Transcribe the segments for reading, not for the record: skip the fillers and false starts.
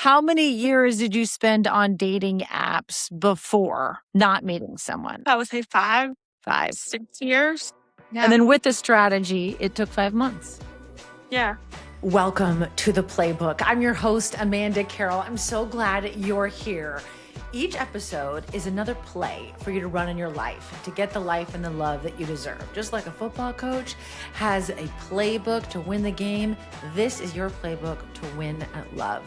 How many years did you spend on dating apps before not meeting someone? I would say 5, 5. 6 years. Yeah. And then with the strategy, it took 5 months. Yeah. Welcome to the Playbook. I'm your host, Amanda Carroll. I'm so glad you're here. Each episode is another play for you to run in your life to get the life and the love that you deserve. Just like a football coach has a playbook to win the game, this is your playbook to win at love.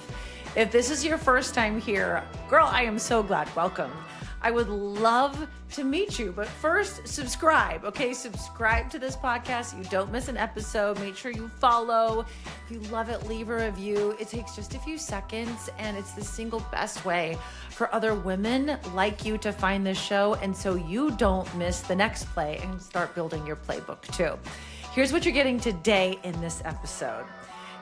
If this is your first time here, girl, I am so glad. Welcome. I would love to meet you, but first subscribe, okay? Subscribe to this podcast so you don't miss an episode. Make sure you follow. If you love it, leave a review. It takes just a few seconds, and it's the single best way for other women like you to find this show, and so you don't miss the next play and start building your playbook too. Here's what you're getting today in this episode.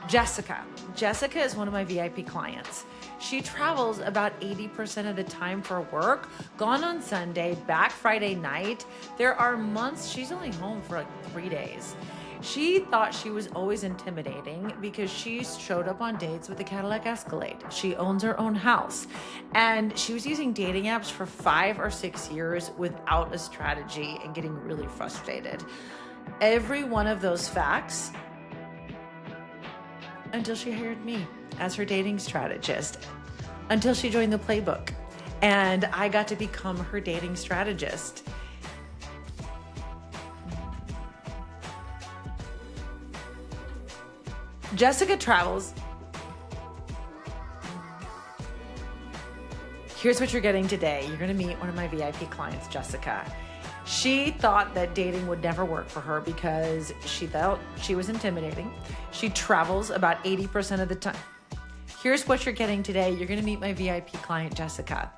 Jessica. Jessica is one of my VIP clients. She travels about 80% of the time for work, gone on Sunday, back Friday night. There are months she's only home for like 3 days. She thought she was always intimidating because she showed up on dates with a Cadillac Escalade. She owns her own house, and she was using dating apps for 5 or 6 years without a strategy and getting really frustrated. Every one of those facts until she hired me as her dating strategist, until she joined the playbook, and I got to become her dating strategist. Jessica travels. Here's what you're getting today. You're going to meet one of my VIP clients, Jessica. She thought that dating would never work for her because she felt she was intimidating. She travels about 80% of the time. Here's what you're getting today. You're going to meet my VIP client, Jessica.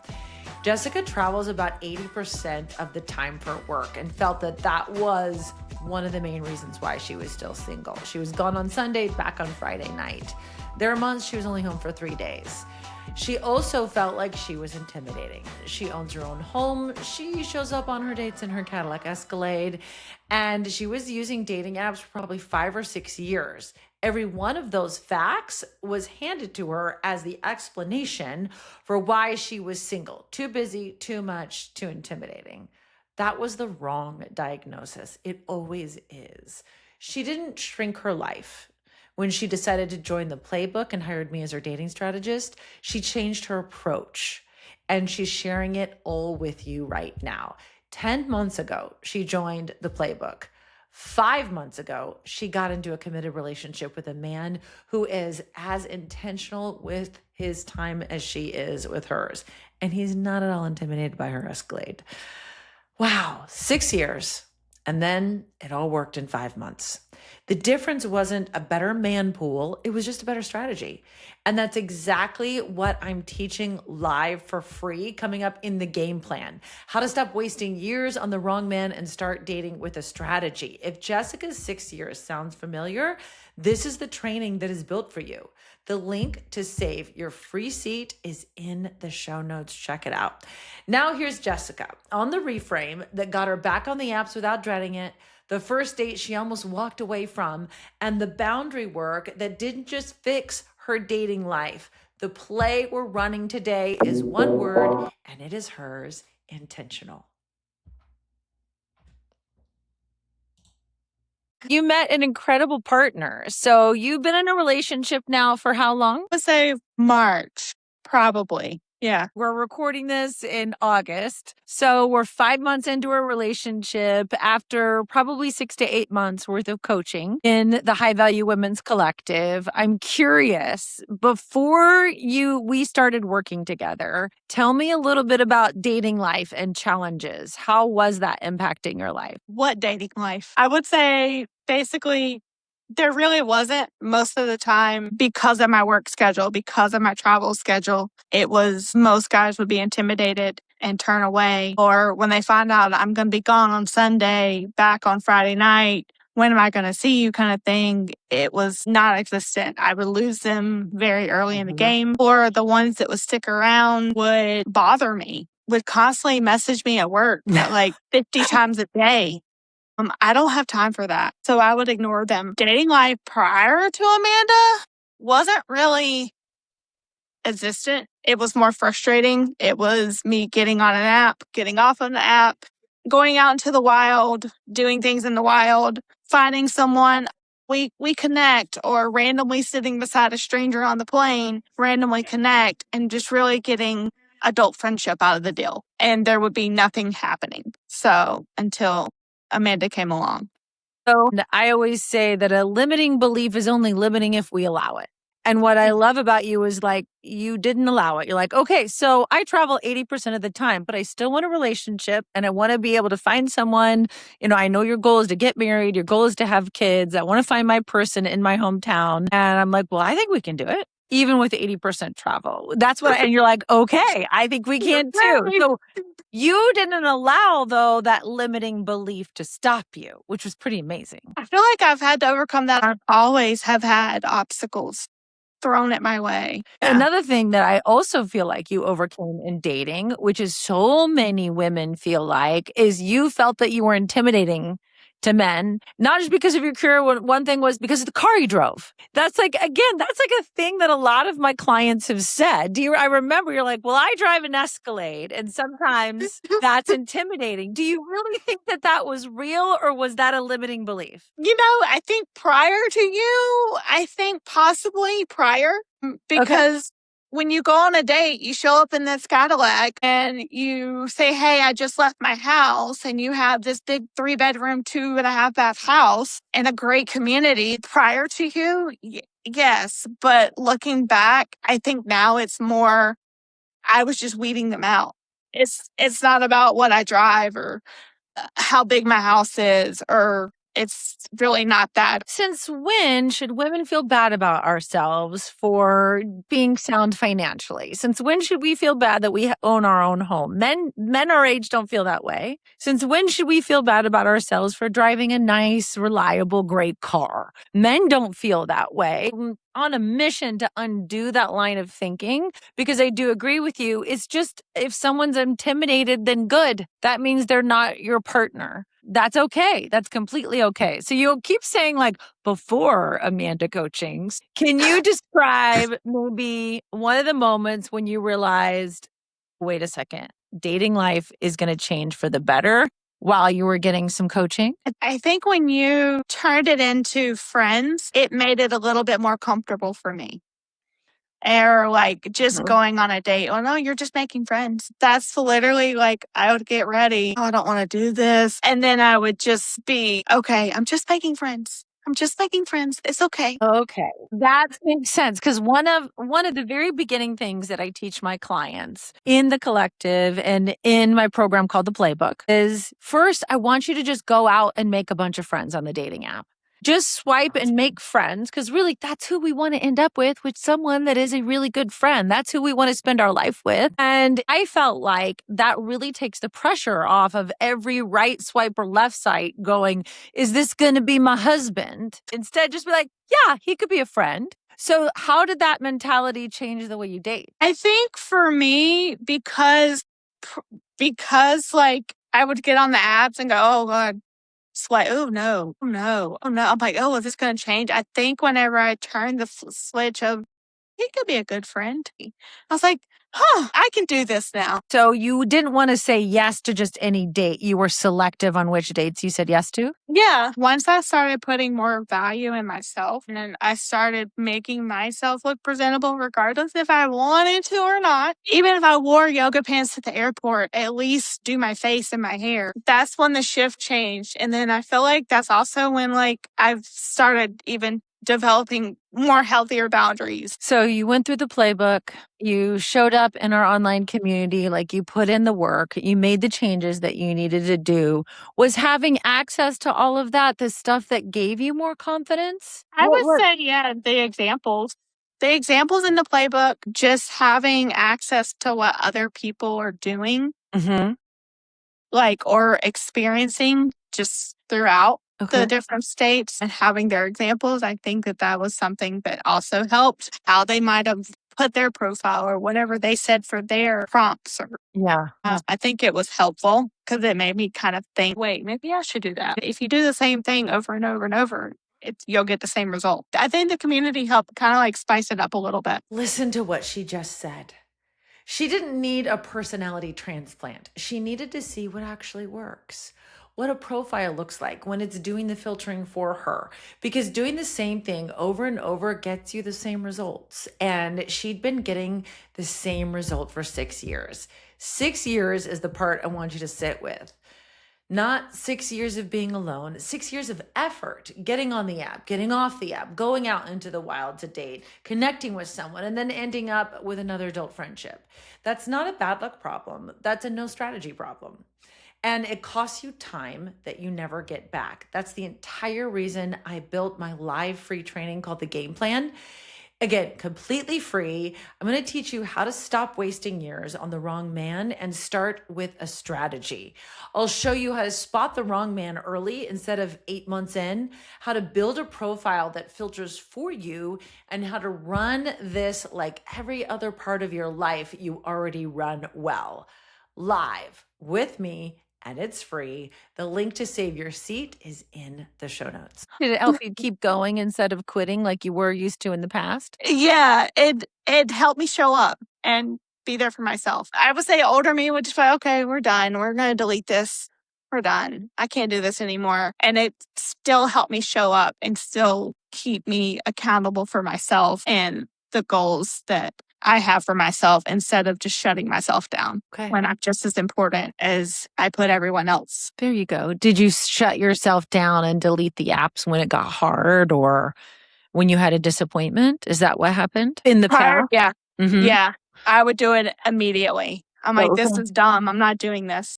Jessica travels about 80% of the time for work and felt that that was one of the main reasons why she was still single. She was gone on Sunday, back on Friday night. There are months she was only home for 3 days. She also felt like she was intimidating. She owns her own home. She shows up on her dates in her Cadillac Escalade, and she was using dating apps for probably 5 or 6 years. Every one of those facts was handed to her as the explanation for why she was single. Too busy, too much, too intimidating. That was the wrong diagnosis. It always is. She didn't shrink her life. When she decided to join the playbook and hired me as her dating strategist, she changed her approach, and she's sharing it all with you right now. 10 months ago, she joined the playbook. 5 months ago, she got into a committed relationship with a man who is as intentional with his time as she is with hers, and he's not at all intimidated by her Escalade. Wow, 6 years. And then it all worked in 5 months. The difference wasn't a better man pool. It was just a better strategy. And that's exactly what I'm teaching live for free coming up in the game plan. How to stop wasting years on the wrong man and start dating with a strategy. If Jessica's 6 years sounds familiar, this is the training that is built for you. The link to save your free seat is in the show notes. Check it out. Now here's Jessica on the reframe that got her back on the apps without dreading it, the first date she almost walked away from, and the boundary work that didn't just fix her dating life. The play we're running today is one word, and it is hers: intentional. You met an incredible partner. So you've been in a relationship now for how long? I would say March, probably. Yeah. We're recording this in August. So we're 5 months into a relationship after probably 6 to 8 months worth of coaching in the High Value Women's Collective. I'm curious, before we started working together, tell me a little bit about dating life and challenges. How was that impacting your life? What dating life? I would say basically there really wasn't most of the time because of my work schedule, because of my travel schedule. It was most guys would be intimidated and turn away. Or when they find out I'm going to be gone on Sunday, back on Friday night, when am I going to see you kind of thing, it was not existent. I would lose them very early in the game. Or the ones that would stick around would bother me, would constantly message me at work like 50 times a day. I don't have time for that. So I would ignore them. Dating life prior to Amanda wasn't really existent. It was more frustrating. It was me getting on an app, getting off of the app, going out into the wild, doing things in the wild, finding someone. We connect, or randomly sitting beside a stranger on the plane, randomly connect, and just really getting adult friendship out of the deal. And there would be nothing happening. So until Amanda came along. So I always say that a limiting belief is only limiting if we allow it. And what I love about you is like, you didn't allow it. You're like, okay, so I travel 80% of the time, but I still want a relationship and I want to be able to find someone. You know, I know your goal is to get married. Your goal is to have kids. I want to find my person in my hometown. And I'm like, well, I think we can do it. Even with 80% travel. That's what, and you're like, okay, I think we can too. So you didn't allow, though, that limiting belief to stop you, which was pretty amazing. I feel like I've had to overcome that. I always have had obstacles thrown at my way. Another thing that I also feel like you overcame in dating, which is so many women feel like, is you felt that you were intimidating to men, not just because of your career. One thing was because of the car you drove. That's like, again, that's like a thing that a lot of my clients have said. I remember you're like, well, I drive an Escalade, and sometimes that's intimidating. Do you really think that that was real, or was that a limiting belief? You know, I think prior to you, I think possibly prior, because when you go on a date, you show up in this Cadillac and you say, hey, I just left my house, and you have this big 3-bedroom, 2.5-bath house in a great community. Prior to you, yes. But looking back, I think now it's more, I was just weeding them out. It's not about what I drive or how big my house is, or it's really not that. Since when should women feel bad about ourselves for being sound financially? Since when should we feel bad that we own our own home? Men our age don't feel that way. Since when should we feel bad about ourselves for driving a nice, reliable, great car? Men don't feel that way. I'm on a mission to undo that line of thinking, because I do agree with you. It's just, if someone's intimidated, then good. That means they're not your partner. That's okay. That's completely okay. So you'll keep saying, like, before Amanda coachings. Can you describe maybe one of the moments when you realized, wait a second, dating life is going to change for the better while you were getting some coaching? I think when you turned it into friends, it made it a little bit more comfortable for me. Or like just going on a date. Oh no, you're just making friends. That's literally like, I would get ready. Oh, I don't want to do this. And then I would just be, okay, I'm just making friends. I'm just making friends. It's okay. Okay. That makes sense, because one of the very beginning things that I teach my clients in the collective and in my program called the Playbook is, first, I want you to just go out and make a bunch of friends on the dating app. Just swipe and make friends, because really that's who we want to end up with someone that is a really good friend. That's who we want to spend our life with. And I felt like that really takes the pressure off of every right swipe or left swipe going, is this going to be my husband? Instead, just be like, yeah, he could be a friend. So how did that mentality change the way you date? I think for me, because like I would get on the apps and go, oh God, swipe. Oh no, oh no, oh no. I'm like, oh, is this going to change? I think whenever I turned the switch of, he could be a good friend, I was like, I can do this now. So you didn't want to say yes to just any date. You were selective on which dates you said yes to? Yeah. Once I started putting more value in myself, and I started making myself look presentable, regardless if I wanted to or not. Even if I wore yoga pants at the airport, at least do my face and my hair. That's when the shift changed. And then I feel like that's also when like I've started even developing more healthier boundaries. So you went through the playbook, you showed up in our online community, like you put in the work, you made the changes that you needed to do. Was having access to all of that the stuff that gave you more confidence? I would say, yeah, the examples. The examples in the playbook, just having access to what other people are doing, like, or experiencing just throughout the different states, and having their examples. I think that was something that also helped how they might have put their profile or whatever they said for their prompts. Or, I think it was helpful because it made me kind of think, wait, maybe I should do that. If you do the same thing over and over and over, you'll get the same result. I think the community helped kind of like spice it up a little bit. Listen to what she just said. She didn't need a personality transplant. She needed to see what actually works, what a profile looks like when it's doing the filtering for her, because doing the same thing over and over gets you the same results. And she'd been getting the same result for 6 years. 6 years is the part I want you to sit with. Not 6 years of being alone, 6 years of effort, getting on the app, getting off the app, going out into the wild to date, connecting with someone, and then ending up with another adult friendship. That's not a bad luck problem. That's a no strategy problem. And it costs you time that you never get back. That's the entire reason I built my live free training called the Game Plan. Again, completely free. I'm going to teach you how to stop wasting years on the wrong man and start with a strategy. I'll show you how to spot the wrong man early instead of 8 months in, how to build a profile that filters for you, and how to run this like every other part of your life you already run well. Live with me, and it's free. The link to save your seat is in the show notes. Did it help you keep going instead of quitting like you were used to in the past? Yeah, it helped me show up and be there for myself. I would say older me would just be, okay, we're done. We're going to delete this. We're done. I can't do this anymore. And it still helped me show up and still keep me accountable for myself and the goals that I have for myself instead of just shutting myself down when I'm just as important as I put everyone else. There you go. Did you shut yourself down and delete the apps when it got hard or when you had a disappointment? Is that what happened in the past? Yeah. Mm-hmm. Yeah. I would do it immediately. I'm like, this is dumb. I'm not doing this.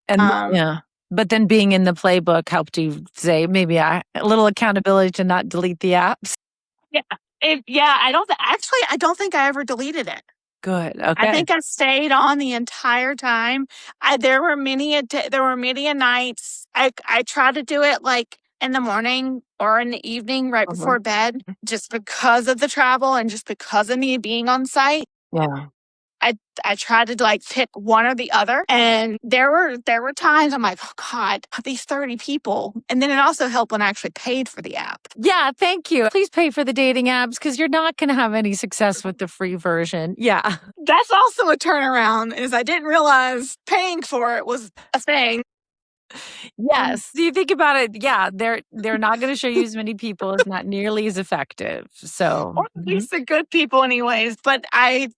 And yeah. But then being in the playbook helped you say maybe a little accountability to not delete the apps. Yeah. I don't think I ever deleted it. Good. Okay. I think I stayed on the entire time. There were many nights. I tried to do it like in the morning or in the evening right before bed, just because of the travel and just because of me being on site. Yeah. I tried to like pick one or the other. And there were times I'm like, oh God, these 30 people. And then it also helped when I actually paid for the app. Yeah, thank you. Please pay for the dating apps because you're not going to have any success with the free version. Yeah. That's also a turnaround, is I didn't realize paying for it was a thing. Yes. So you think about it, yeah, they're not going to show you as many people. It's not nearly as effective. So, or at least the good people anyways. But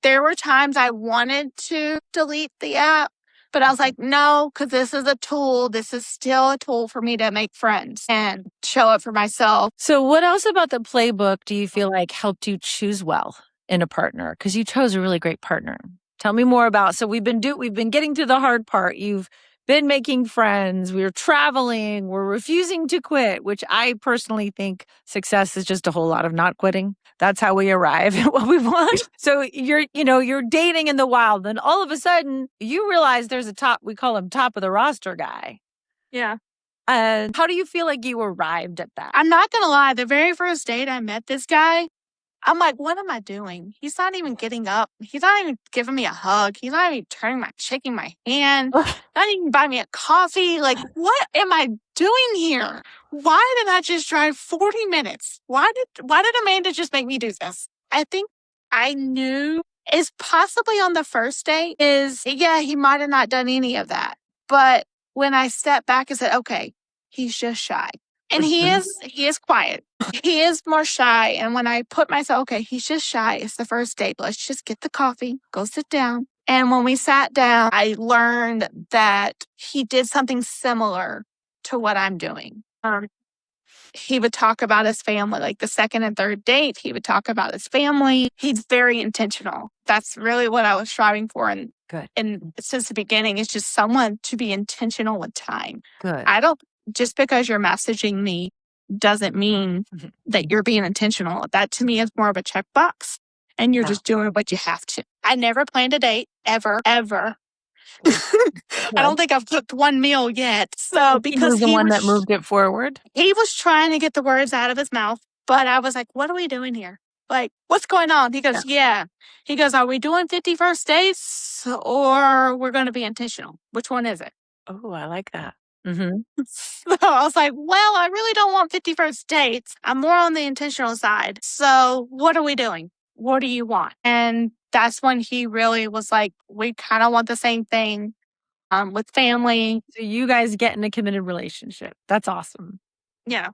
there were times I wanted to delete the app, but I was like, no, because this is a tool. This is still a tool for me to make friends and show up for myself. So what else about the playbook do you feel like helped you choose well in a partner? Because you chose a really great partner. Tell me more about, so we've been getting to the hard part. You've been making friends, we're traveling, we're refusing to quit, which I personally think success is just a whole lot of not quitting. That's how we arrive at what we want. So you're dating in the wild, and all of a sudden you realize there's we call him top of the roster guy. Yeah. And how do you feel like you arrived at that? I'm not going to lie. The very first date I met this guy, I'm like, what am I doing? He's not even getting up. He's not even giving me a hug. He's not even shaking my hand. Not even buying me a coffee. Like, what am I doing here? Why did I just drive 40 minutes? Why did Amanda just make me do this? I think I knew is possibly on the first date he might have not done any of that. But when I stepped back and said, okay, he's just shy. And he is quiet. He is more shy. And when I put myself, okay, he's just shy. It's the first date. Let's just get the coffee, go sit down. And when we sat down, I learned that he did something similar to what I'm doing. He would talk about his family, like the second and third date, he would talk about his family. He's very intentional. That's really what I was striving for. And good. And since the beginning, it's just someone to be intentional with time. Good. Just because you're messaging me doesn't mean that you're being intentional. That to me is more of a checkbox, and you're just doing what you have to. I never planned a date, ever. I don't think I've cooked one meal yet. So because he was the one that moved it forward. He was trying to get the words out of his mouth, but I was like, what are we doing here? Like, what's going on? He goes, yeah. He goes, are we doing 50 first dates or we're going to be intentional? Which one is it? Oh, I like that. Mm-hmm. So I was like, well, I really don't want 51st dates. I'm more on the intentional side. So what are we doing? What do you want? And that's when he really was like, we kind of want the same thing with family. So you guys get in a committed relationship. That's awesome. Yeah.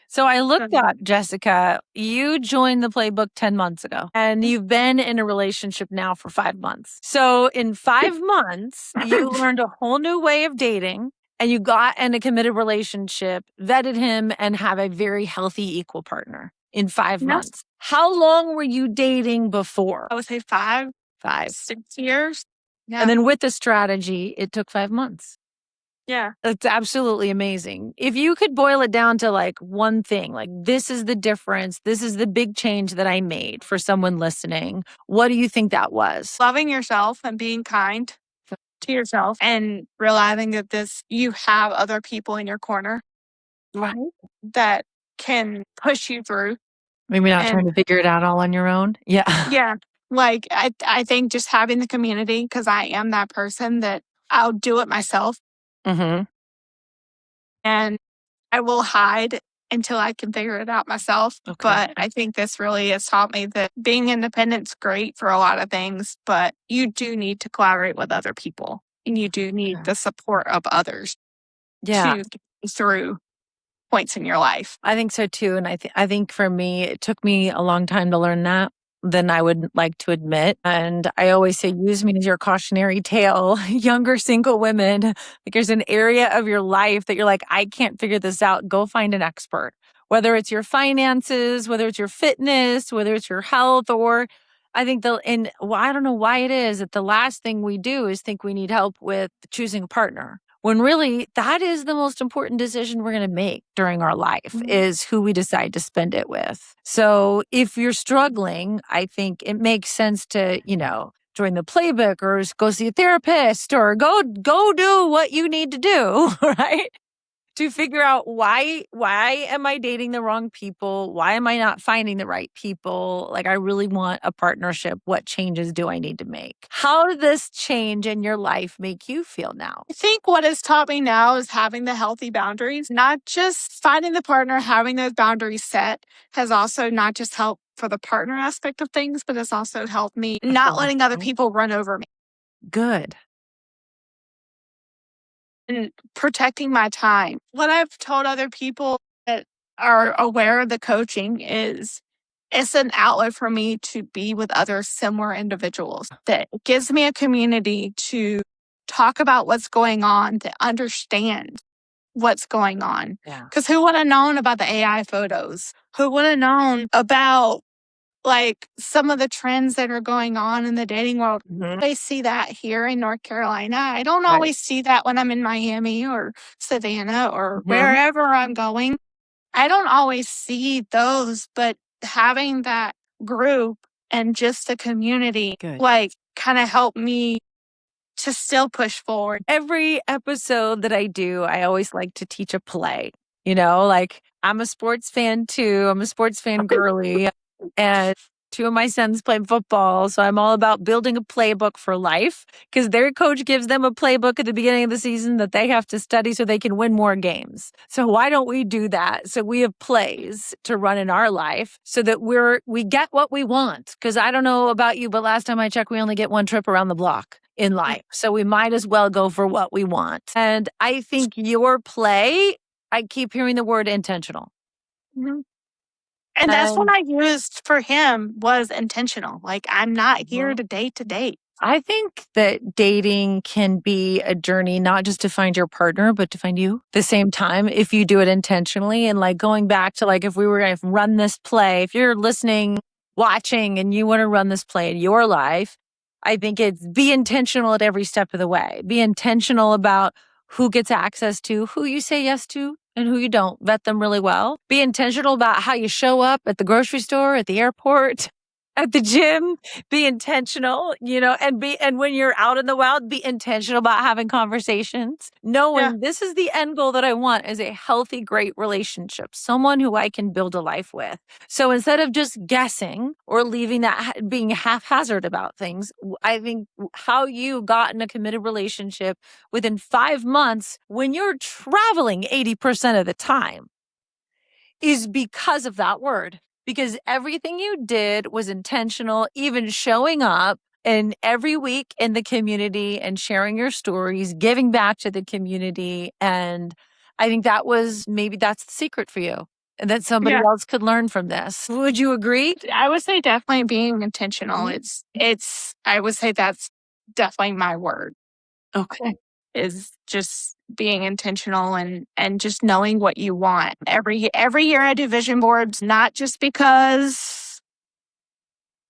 So I looked Mhm. up, Jessica, you joined the playbook 10 months ago and you've been in a relationship now for 5 months. So in 5 months, you learned a whole new way of dating and you got in a committed relationship, vetted him, and have a very healthy equal partner in 5 months. How long were you dating before? I would say 5, 6 years. Yeah. And then with the strategy, it took 5 months. Yeah. It's absolutely amazing. If you could boil it down to like one thing, like this is the difference, this is the big change that I made for someone listening, what do you think that was? Loving yourself and being kind to yourself and realizing that you have other people in your corner, Right. that can push you through. Maybe not trying And to figure it out all on your own. Yeah. yeah, like I think just having the community, because I am that person that I'll do it myself Mm-hmm. and I will hide until I can figure it out myself. Okay. But I think this really has taught me that being independent's great for a lot of things, but you do need to collaborate with other people and you do need the support of others Yeah. to get you through points in your life. I think so too. And I think for me, it took me a long time to learn that than I would like to admit. And I always say, use me as your cautionary tale. Younger single women, like there's an area of your life that you're like, I can't figure this out. Go find an expert, whether it's your finances, whether it's your fitness, whether it's your health, or I think I don't know why it is that the last thing we do is think we need help with choosing a partner. When really that is the most important decision we're going to make during our life is who we decide to spend it with. So if you're struggling, I think it makes sense to, join the playbook or go see a therapist or go do what you need to do, right? To figure out why am I dating the wrong people? Why am I not finding the right people? Like I really want a partnership. What changes do I need to make? How did this change in your life make you feel now? I think what has taught me now is having the healthy boundaries, not just finding the partner, having those boundaries set has also not just helped for the partner aspect of things, but it's also helped me not letting other people run over me. Good. And protecting my time. What I've told other people that are aware of the coaching is it's an outlet for me to be with other similar individuals that gives me a community to talk about what's going on, to understand what's going on. Yeah. Because who would have known about the AI photos? Who would have known about like some of the trends that are going on in the dating world? I see that here in North Carolina. I don't always see that when I'm in Miami or Savannah or wherever I'm going. I don't always see those, but having that group and just the community, like kind of helped me to still push forward. Every episode that I do, I always like to teach a play. Like I'm a sports fan too. I'm a sports fan girly. And two of my sons play football. So I'm all about building a playbook for life because their coach gives them a playbook at the beginning of the season that they have to study so they can win more games. So why don't we do that? So we have plays to run in our life so that we get what we want. Because I don't know about you, but last time I checked, we only get one trip around the block in life. So we might as well go for what we want. And I think your play, I keep hearing the word intentional. Mm-hmm. And that's what I used for him was intentional. Like I'm not here to date. I think that dating can be a journey, not just to find your partner, but to find you at the same time if you do it intentionally. And like going back to like if we were going to run this play, if you're listening, watching, and you want to run this play in your life, I think it's be intentional at every step of the way. Be intentional about who gets access to, who you say yes to, and who you don't. Vet them really well. Be intentional about how you show up at the grocery store, at the airport, at the gym, be intentional, and when you're out in the wild, be intentional about having conversations, knowing this is the end goal that I want is a healthy, great relationship, someone who I can build a life with. So instead of just guessing or leaving that being haphazard about things, I think how you got in a committed relationship within 5 months when you're traveling 80% of the time is because of that word. Because everything you did was intentional, even showing up and every week in the community and sharing your stories, giving back to the community. And I think that's the secret for you and that somebody else could learn from this. Would you agree? I would say definitely being intentional. I would say that's definitely my word. Okay. Is just being intentional and just knowing what you want. Every year I do vision boards, not just because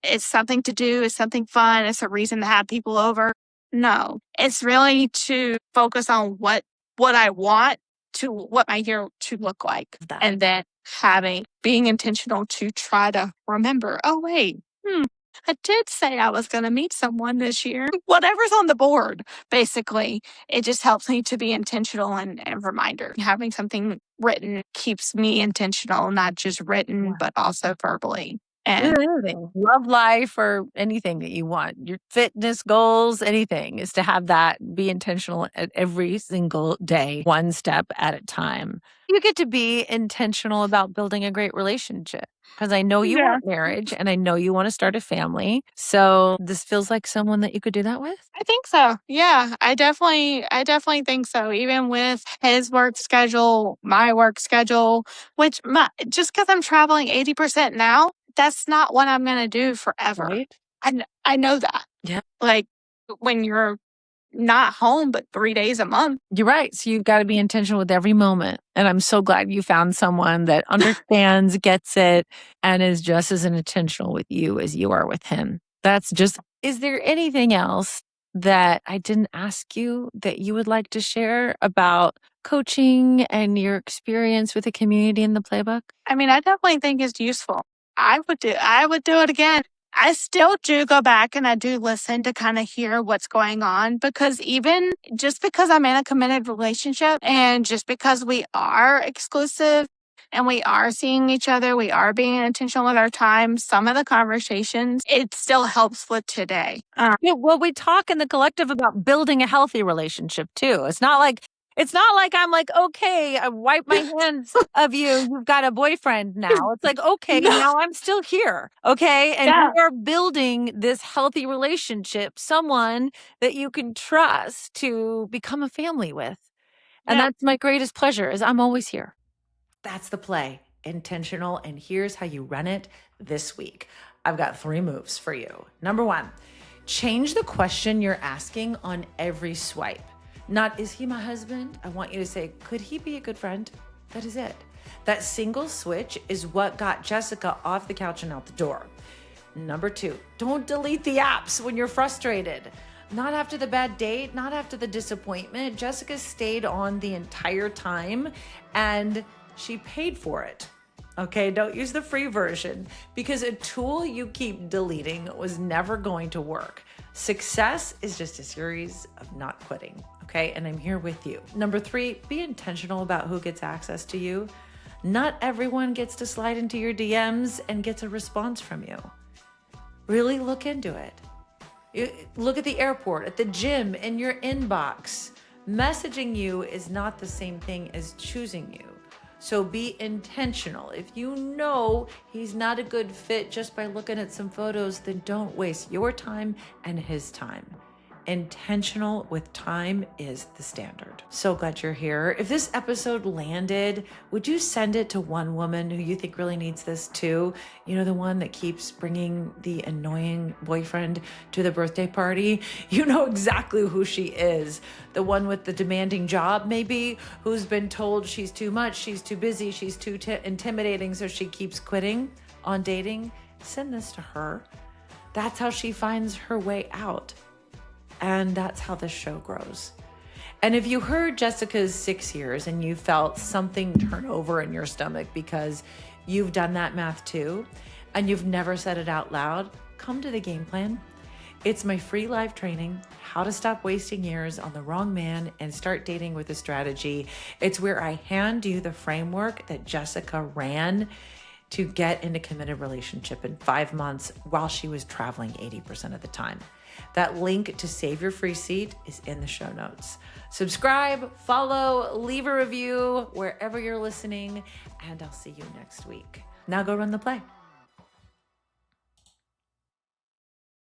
it's something to do, it's something fun, it's a reason to have people over. No, it's really to focus on what I want to what my year to look like. And then being intentional to try to remember, oh wait, I did say I was going to meet someone this year. Whatever's on the board, basically, it just helps me to be intentional and a reminder. Having something written keeps me intentional, not just written, but also verbally. And anything, love life or anything that you want, your fitness goals, anything is to have that be intentional at every single day, one step at a time. You get to be intentional about building a great relationship because I know you want marriage and I know you want to start a family. So this feels like someone that you could do that with. I think so. Yeah, I definitely think so. Even with his work schedule, my work schedule, just because I'm traveling 80% now, that's not what I'm going to do forever. Right? I know that. Yeah. Like when you're not home but 3 days a month. You're right. So you've got to be intentional with every moment. And I'm so glad you found someone that understands, gets it, and is just as intentional with you as you are with him. Is there anything else that I didn't ask you that you would like to share about coaching and your experience with the community in the playbook? I mean, I definitely think it's useful. I would do it again. I still do go back and I do listen to kind of hear what's going on because even just because I'm in a committed relationship and just because we are exclusive and we are seeing each other, we are being intentional with our time, some of the conversations, it still helps with today. Well, we talk in the collective about building a healthy relationship too. It's not like I'm like, okay, I wipe my hands of you. You've got a boyfriend now. It's like, okay, now I'm still here. Okay. And you are building this healthy relationship, someone that you can trust to become a family with. And that's my greatest pleasure is I'm always here. That's the play, intentional. And here's how you run it this week. I've got 3 moves for you. Number 1, change the question you're asking on every swipe. Not, is he my husband? I want you to say, could he be a good friend? That is it. That single switch is what got Jessica off the couch and out the door. Number 2, don't delete the apps when you're frustrated. Not after the bad date, not after the disappointment. Jessica stayed on the entire time and she paid for it. Okay, don't use the free version because a tool you keep deleting was never going to work. Success is just a series of not quitting. Okay, and I'm here with you. Number 3, be intentional about who gets access to you. Not everyone gets to slide into your DMs and gets a response from you. Really look into it. Look at the airport, at the gym, in your inbox. Messaging you is not the same thing as choosing you. So be intentional. If you know he's not a good fit just by looking at some photos, then don't waste your time and his time. Intentional with time is the standard. So glad you're here. If this episode landed, would you send it to one woman who you think really needs this too? You know, the one that keeps bringing the annoying boyfriend to the birthday party? You know exactly who she is. The one with the demanding job, maybe, who's been told she's too much, she's too busy, she's too intimidating, so she keeps quitting on dating. Send this to her. That's how she finds her way out. And that's how this show grows. And if you heard Jessica's 6 years and you felt something turn over in your stomach because you've done that math too, and you've never said it out loud, come to the game plan. It's my free live training, How to Stop Wasting Years on the Wrong Man and Start Dating with a Strategy. It's where I hand you the framework that Jessica ran to get in a committed relationship in 5 months while she was traveling 80% of the time. That link to save your free seat is in the show notes. Subscribe, follow, leave a review wherever you're listening, and I'll see you next week. Now go run the play.